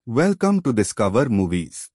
Welcome to Discover Movies.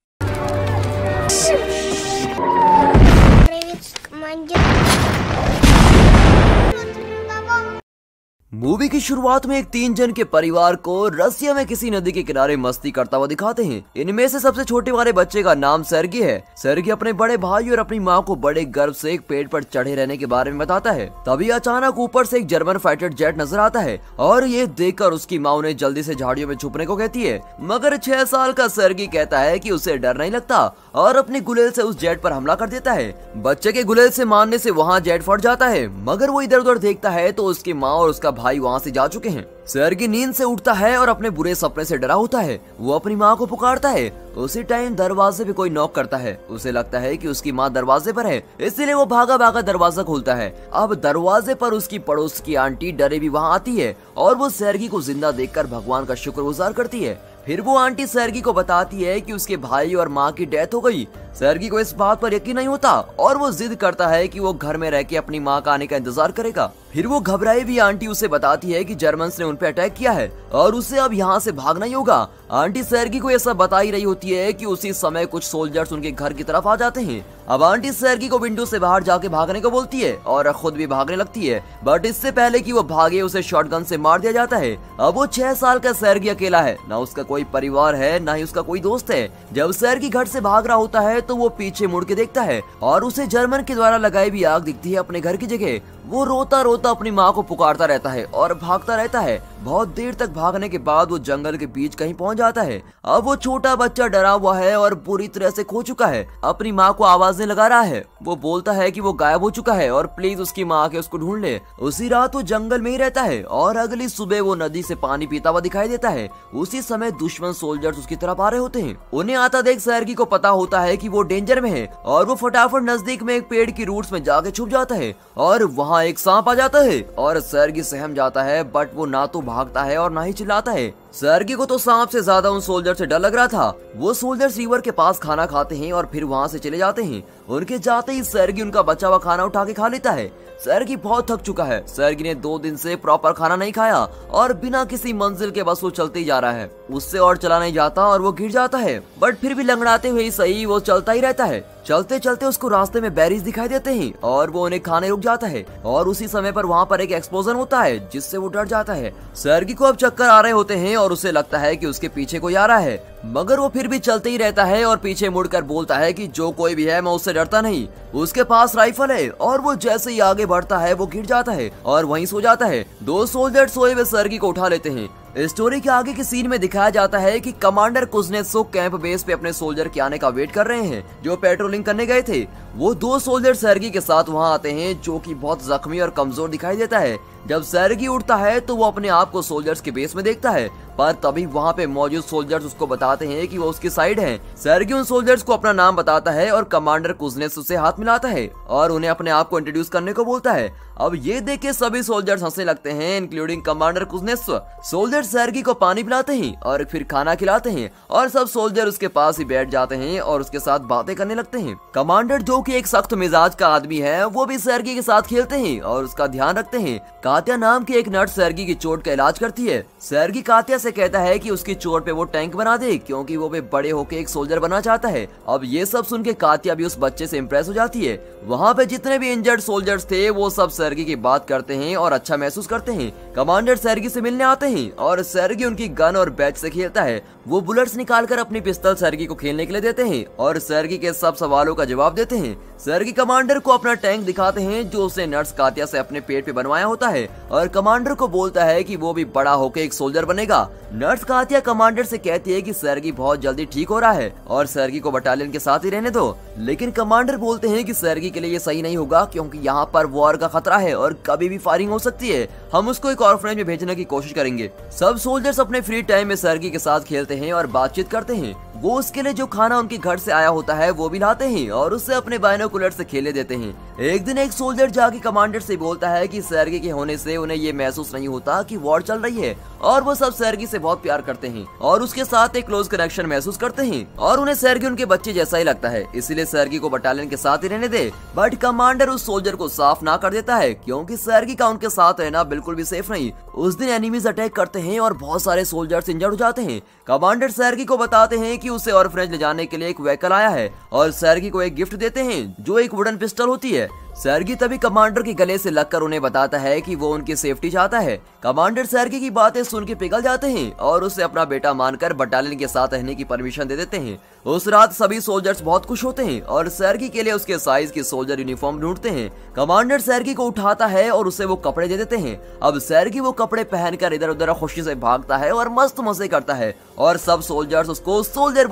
Movie की शुरुआत में एक 3 जन के परिवार को रसिया में किसी नदी के किनारे मस्ती करता हुआ दिखाते हैं। इनमें से सबसे छोटे वाले बच्चे का नाम सर्गी है। सर्गी अपने बड़े भाई और अपनी माँ को बड़े गर्व से एक पेड़ पर चढ़े रहने के बारे में बताता है। तभी अचानक ऊपर से एक जर्मन फाइटर जेट नजर आता है और ये देखकर उसकी माँ उन्हें जल्दी से झाड़ियों में छुपने को कहती है, मगर 6 साल का सर्गी कहता है कि उसे डर नहीं लगता और अपनी गुलेल से उस जेट पर हमला कर देता है। बच्चे के गुलेल से मारने से वहाँ जेट फट जाता है, मगर वो इधर उधर देखता है तो उसकी माँ और उसका भाई वहाँ से जा चुके हैं। सर्गी नींद से उठता है और अपने बुरे सपने से डरा होता है। वो अपनी माँ को पुकारता है। उसी टाइम दरवाजे पे कोई नॉक करता है। उसे लगता है कि उसकी माँ दरवाजे पर है, इसीलिए वो भागा भागा दरवाजा खोलता है। अब दरवाजे पर उसकी पड़ोस की आंटी डरे भी वहाँ आती है और वो सर्गी को जिंदा देखकर भगवान का शुक्रगुजार करती है। फिर वो आंटी सर्गी को बताती है कि उसके भाई और माँ की डेथ हो गई। सर्गी को इस बात पर यकीन नहीं होता और वो जिद करता है कि वो घर में रह के अपनी माँ का आने का इंतजार करेगा। फिर वो घबराई हुई आंटी उसे बताती है कि जर्मन्स ने उन पे अटैक किया है और उसे अब यहाँ से भागना ही होगा। आंटी सर्गी को ये सब बता ही रही होती है कि उसी समय कुछ सोल्जर्स उनके घर की तरफ आ जाते हैं। अब आंटी सर्गी को विंडो से बाहर जाके भागने को बोलती है और खुद भी भागने लगती है, बट इससे पहले कि वो भागे उसे शॉटगन से मार दिया जाता है। अब वो 6 साल का सर्गी अकेला है, ना उसका कोई परिवार है ना ही उसका कोई दोस्त है। जब सर्गी घर से भाग रहा होता है तो वो पीछे मुड़ के देखता है और उसे जर्मन के द्वारा लगाई हुई आग दिखती है अपने घर की जगह। वो रोता रोता अपनी माँ को पुकारता रहता है और भागता रहता है। बहुत देर तक भागने के बाद वो जंगल के बीच कहीं पहुंच जाता है। अब वो छोटा बच्चा डरा हुआ है और बुरी तरह से खो चुका है। अपनी माँ को आवाजें लगा रहा है। वो बोलता है कि वो गायब हो चुका है और प्लीज उसकी माँ आके उसको ढूंढ ले। उसी रात वो जंगल में ही रहता है और अगली सुबह वो नदी से पानी पीता हुआ दिखाई देता है। उसी समय दुश्मन सोल्जर्स उसकी तरफ आ रहे होते हैं। उन्हें आता देख सर्गी को पता होता है कि वो डेंजर में है और वो फटाफट नजदीक में एक पेड़ की रूट्स में जाके छुप जाता है और वहाँ एक सांप आ जाता है और सर्गी सहम जाता है, बट वो ना तो भागता है और ना ही चिल्लाता है। सर्गी को तो सांप से ज्यादा उन सोल्जर से डर लग रहा था। वो सोल्जर्स रिवर के पास खाना खाते हैं और फिर वहाँ से चले जाते हैं। उनके जाते ही सर्गी उनका बचा हुआ खाना उठा के खा लेता है। सर्गी बहुत थक चुका है। सर्गी ने 2 दिन से प्रॉपर खाना नहीं खाया और बिना किसी मंजिल के बस वो चलते ही जा रहा है। उससे और चला नहीं जाता और वो गिर जाता है, बट फिर भी लंगड़ाते हुए ही सही वो चलता ही रहता है। चलते चलते उसको रास्ते में बेरीज दिखाई देते हैं और वो उन्हें खाने रुक जाता है और उसी समय पर वहाँ पर एक एक्सप्लोजन होता है जिससे वो डर जाता है। सर्गी को अब चक्कर आ रहे होते हैं और उसे लगता है कि उसके पीछे कोई आ रहा है, मगर वो फिर भी चलते ही रहता है और पीछे मुड़कर बोलता है कि जो कोई भी है मैं उससे डरता नहीं। उसके पास राइफल है और वो जैसे ही आगे बढ़ता है वो गिर जाता है और वहीं सो जाता है। 2 सोल्जर सोए हुए सर्गी को उठा लेते हैं। स्टोरी के आगे की सीन में दिखाया जाता है कि कमांडर कुज़नेत्सोव कैंप बेस पे अपने सोल्जर के आने का वेट कर रहे हैं जो पेट्रोलिंग करने गए थे। वो 2 सोल्जर सर्गी के साथ वहां आते हैं जो कि बहुत जख्मी और कमजोर दिखाई देता है। जब सर्गी उठता है तो वो अपने आप को सोल्जर्स के बेस में देखता है, पर तभी वहाँ पे मौजूद सोल्जर्स उसको बताते हैं कि वो उसकी साइड हैं। सर्गी उन सोल्जर्स को अपना नाम बताता है और कमांडर कुज़नेत्सोव से हाथ मिलाता है और उन्हें अपने आप को इंट्रोड्यूस करने को बोलता है। अब ये देख के सभी सोल्जर्स हंसने लगते हैं, इंक्लूडिंग कमांडर कुज़नेत्सोव। सोल्जर सर्गी को पानी पिलाते हैं और फिर खाना खिलाते हैं और सब सोल्जर उसके पास ही बैठ जाते हैं और उसके साथ बातें करने लगते हैं। कमांडर जो कि एक सख्त मिजाज का आदमी है, वो भी सर्गी के साथ खेलते हैं और उसका ध्यान रखते हैं। कात्या नाम की एक नर्स सर्गी की चोट का इलाज करती है। सर्गी कात्या से कहता है कि उसकी चोट पे वो टैंक बना दे क्योंकि वो भी बड़े होके एक सोल्जर बनना चाहता है। अब ये सब सुन के कात्या भी उस बच्चे से इम्प्रेस हो जाती है। वहाँ पे जितने भी इंजर्ड सोल्जर्स थे वो सब सर्गी की बात करते हैं और अच्छा महसूस करते हैं। कमांडर सर्गी से मिलने आते हैं और सर्गी उनकी गन और बैच से खेलता है। वो बुलेट्स निकालकर अपनी पिस्तौल सर्गी को खेलने के लिए देते हैं और सर्गी के सब सवालों का जवाब देते हैं। सर्गी कमांडर को अपना टैंक दिखाते हैं जो उसने नर्स कात्या से अपने पेट पे बनवाया होता है और कमांडर को बोलता है कि वो भी बड़ा होकर एक सोल्जर बनेगा। नर्स कात्या कमांडर से कहती है कि सर्गी बहुत जल्दी ठीक हो रहा है और सर्गी को बटालियन के साथ ही रहने दो, लेकिन कमांडर बोलते हैं कि सर्गी के लिए ये सही नहीं होगा क्योंकि यहाँ पर वॉर का खतरा है और कभी भी फायरिंग हो सकती है। हम उसको एक ऑर्फनेज में भेजने की कोशिश करेंगे। सब सोल्जर्स अपने फ्री टाइम में सर्गी के साथ खेलते हैं और बातचीत करते हैं। वो उसके लिए जो खाना उनके घर से आया होता है वो भी लाते हैं और उससे अपने बाइनोकुलर से खेले देते हैं। एक दिन एक सोल्जर जाके कमांडर से बोलता है कि सर्गी के होने से उन्हें ये महसूस नहीं होता कि वॉर चल रही है और वो सब सर्गी से बहुत प्यार करते हैं और उसके साथ एक क्लोज कनेक्शन महसूस करते हैं और उन्हें सर्गी उनके बच्चे जैसा ही लगता है, इसलिए सर्गी को बटालियन के साथ ही रहने दे। बट कमांडर उस सोल्जर को साफ ना कर देता है क्योंकि सर्गी का उनके साथ रहना बिल्कुल भी सेफ नहीं। उस दिन एनिमीज अटैक करते हैं और बहुत सारे सोल्जर्स इंजर्ड हो जाते हैं। कमांडर सर्गी को बताते हैं कि उसे ऑर्फनेज ले जाने के लिए एक व्हीकल आया है और सर्गी को एक गिफ्ट देते हैं जो एक वुडन पिस्टल होती है। सर्गी तभी कमांडर के गले से लगकर उन्हें बताता है कि वो उनकी सेफ्टी चाहता है। कमांडर सर्गी की बातें सुन के पिघल जाते हैं और उसे अपना बेटा मानकर बटालियन के साथ रहने की परमिशन दे देते हैं। उस रात सभी सोल्जर्स बहुत खुश होते हैं और सर्गी के लिए उसके साइज की सोल्जर यूनिफॉर्म ढूंढते हैं। कमांडर सर्गी को उठाता है और उसे वो कपड़े दे देते हैं। अब सर्गी वो कपड़े पहनकर इधर उधर खुशी से भागता है और मस्त मजे करता है और सब सोल्जर्स उसको सोल्जर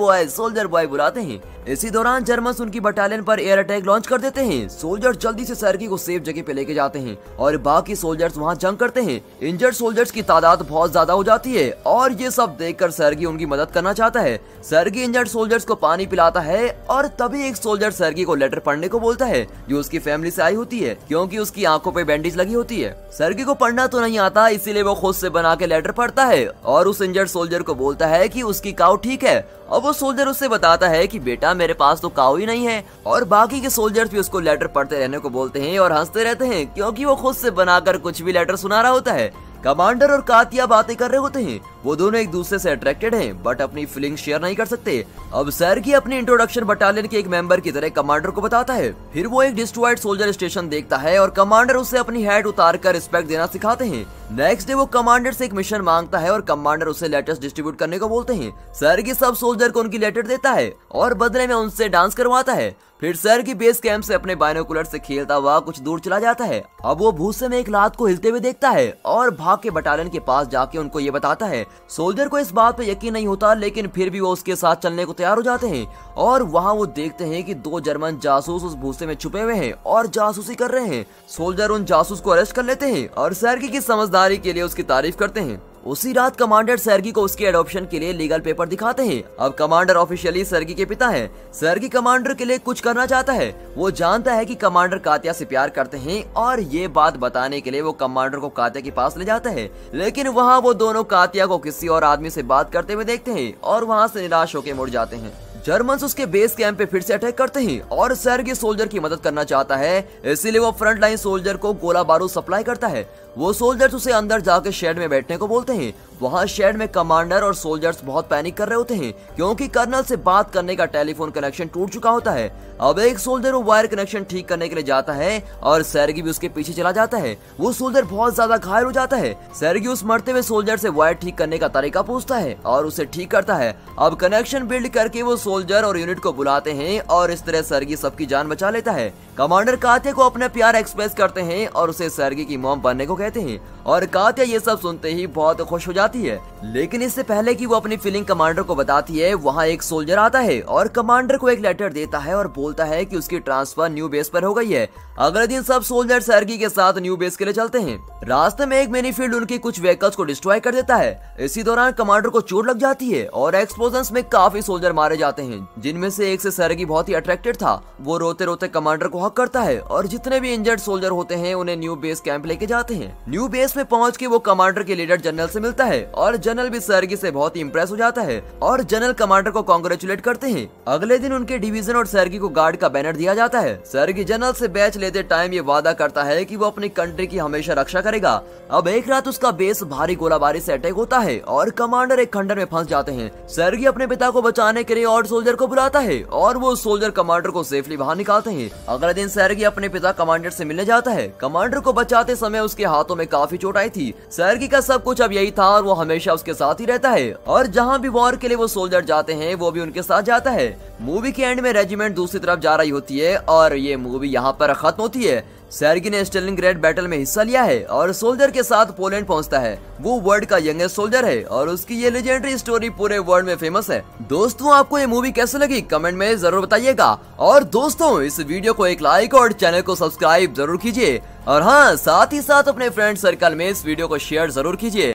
बॉय बुलाते हैं। इसी दौरान जर्मन्स उनकी बटालियन पर एयर अटैक लॉन्च कर देते हैं। सोल्जर्स जल्दी से सर्गी को सेफ जगह पे लेके जाते हैं और बाकी सोल्जर्स वहां जंग करते हैं। इंजर्ड सोल्जर्स की तादाद बहुत ज्यादा हो जाती है और ये सब देखकर सर्गी उनकी मदद करना चाहता है। सर्गी इंजर्ड सोल्जर्स को पानी पिलाता है और तभी एक सोल्जर सर्गी को लेटर पढ़ने को बोलता है जो उसकी फैमिली से आई होती है क्योंकि उसकी आंखों पे बैंडेज लगी होती है। सर्गी को पढ़ना तो नहीं आता इसीलिए वो खुद से बना के लेटर पढ़ता है और उस इंजर्ड सोल्जर को बोलता है कि उसकी काऊ ठीक है। अब वो सोल्जर उससे बताता है कि बेटा मेरे पास तो काऊ ही नहीं है और बाकी के सोल्जर्स भी उसको लेटर पढ़ते रहने को बोलते हैं और हंसते रहते हैं क्योंकि वो खुद से बनाकर कुछ भी लेटर सुना रहा होता है। कमांडर और कातिया बातें कर रहे होते हैं। वो दोनों एक दूसरे से अट्रैक्टेड हैं बट अपनी फीलिंग शेयर नहीं कर सकते। अब सर्गी अपनी इंट्रोडक्शन बटालियन के एक मेंबर की तरह कमांडर को बताता है। फिर वो एक डिस्ट्रॉयड सोल्जर स्टेशन देखता है और कमांडर उसे अपनी हैट उतार कर रिस्पेक्ट देना सिखाते हैं। नेक्स्ट डे वो कमांडर से एक मिशन मांगता है और कमांडर उसे लेटर्स डिस्ट्रीब्यूट करने को बोलते हैं। सर्गी सब सोल्जर को उनकी लेटर देता है और बदले में उनसे डांस करवाता है। फिर सर्गी बेस कैंप से अपने बाइनोकुलर से खेलता हुआ कुछ दूर चला जाता है। अब वो भूसे में एक लात को हिलते हुए देखता है और भाग के बटालियन के पास जाके उनको ये बताता है। सोल्जर को इस बात पे यकीन नहीं होता लेकिन फिर भी वो उसके साथ चलने को तैयार हो जाते हैं और वहाँ वो देखते हैं कि 2 जर्मन जासूस उस भूसे में छुपे हुए हैं और जासूसी कर रहे हैं। सोल्जर उन जासूस को अरेस्ट कर लेते हैं और सर्गी की समझदारी के लिए उसकी तारीफ करते हैं। उसी रात कमांडर सर्गी को उसके एडॉप्शन के लिए लीगल पेपर दिखाते हैं। अब कमांडर ऑफिशियली सर्गी के पिता हैं। सर्गी कमांडर के लिए कुछ करना चाहता है। वो जानता है कि कमांडर कातिया से प्यार करते हैं और ये बात बताने के लिए वो कमांडर को कातिया के पास ले जाता है लेकिन वहाँ वो दोनों कातिया को किसी और आदमी से बात करते हुए देखते हैं और वहाँ से निराश होकर मुड़ जाते हैं। जर्मन्स उसके बेस कैंप पे फिर से अटैक करते हैं और सर्गी सोल्जर की मदद करना चाहता है इसीलिए वो फ्रंट लाइन सोल्जर को गोला बारूद सप्लाई करता है। वो सोल्जर्स उसे अंदर जाके शेड में बैठने को बोलते हैं। वहाँ शेड में कमांडर और सोल्जर्स बहुत पैनिक कर रहे होते हैं क्योंकि कर्नल से बात करने का टेलीफोन कनेक्शन टूट चुका होता है। अब एक सोल्जर वो वायर कनेक्शन ठीक करने के लिए जाता है और सर्गी भी उसके पीछे चला जाता है। वो सोल्जर बहुत ज्यादा घायल हो जाता है। सर्गी उस मरते हुए सोल्जर से वायर ठीक करने का तरीका पूछता है और उसे ठीक करता है। अब कनेक्शन बिल्ड करके वो सोल्जर और यूनिट को बुलाते हैं और इस तरह सर्गी सबकी जान बचा लेता है। कमांडर कातिया को अपना प्यार एक्सप्रेस करते हैं और उसे सर्गी की मॉम बनने को कहते हैं और कातिया ये सब सुनते ही बहुत खुश हो जाती है। लेकिन इससे पहले कि वो अपनी फीलिंग कमांडर को बताती है वहाँ एक सोल्जर आता है और कमांडर को एक लेटर देता है और बोलता है कि उसकी ट्रांसफर न्यू बेस पर हो गई है। अगले दिन सब सोल्जर सर्गी के साथ न्यू बेस के लिए चलते हैं। रास्ते में एक मिनीफील्ड उनकी कुछ व्हीकल्स को डिस्ट्रॉय कर देता है। इसी दौरान कमांडर को चोट लग जाती है और एक्सप्लोजन्स में काफी सोल्जर मारे जाते हैं जिनमें से एक से सर्गी बहुत ही अट्रैक्टेड था। वो रोते रोते कमांडर को हक करता है और जितने भी इंजर्ड सोल्जर होते हैं उन्हें न्यू बेस कैंप लेके जाते हैं। न्यू बेस में पहुंच के वो कमांडर के लीडर जनरल से मिलता है और जनरल भी सर्गी से बहुत ही इंप्रेस हो जाता है और जनरल कमांडर को कांग्रेचुलेट करते हैं। अगले दिन उनके डिवीजन और सर्गी को गार्ड का बैनर दिया जाता है। सर्गी जनरल से बैच लेते टाइम ये वादा करता है कि वो अपनी कंट्री की हमेशा रक्षा करेगा। अब एक रात उसका बेस भारी गोलाबारी से अटैक होता है और कमांडर एक खंडर में फंस जाते हैं। सर्गी अपने पिता को बचाने के लिए और सोल्जर को बुलाता है और वो सोल्जर कमांडर को सेफली बाहर निकालते हैं। अगले दिन सर्गी अपने पिता कमांडर से मिलने जाता है। कमांडर को बचाते समय उसके हाथों में काफी चोट आई थी। सर्गी का सब कुछ अब यही था और वो हमेशा उसके साथ ही रहता है और जहाँ भी वॉर के लिए वो सोल्जर जाते हैं वो भी उनके साथ जाता है। मूवी के एंड में रेजिमेंट दूसरी तरफ जा रही होती है और ये मूवी यहाँ पर खत्म होती है। सर्गी ने स्टेलिनग्रेड बैटल में हिस्सा लिया है और सोल्जर के साथ पोलैंड पहुंचता है। वो वर्ल्ड का यंगेस्ट सोल्जर है और उसकी ये लेजेंडरी स्टोरी पूरे वर्ल्ड में फेमस है। दोस्तों आपको ये मूवी कैसे लगी कमेंट में जरूर बताइएगा और दोस्तों इस वीडियो को एक लाइक और चैनल को सब्सक्राइब जरूर कीजिए और हाँ साथ ही साथ अपने फ्रेंड सर्कल में इस वीडियो को शेयर जरूर कीजिए।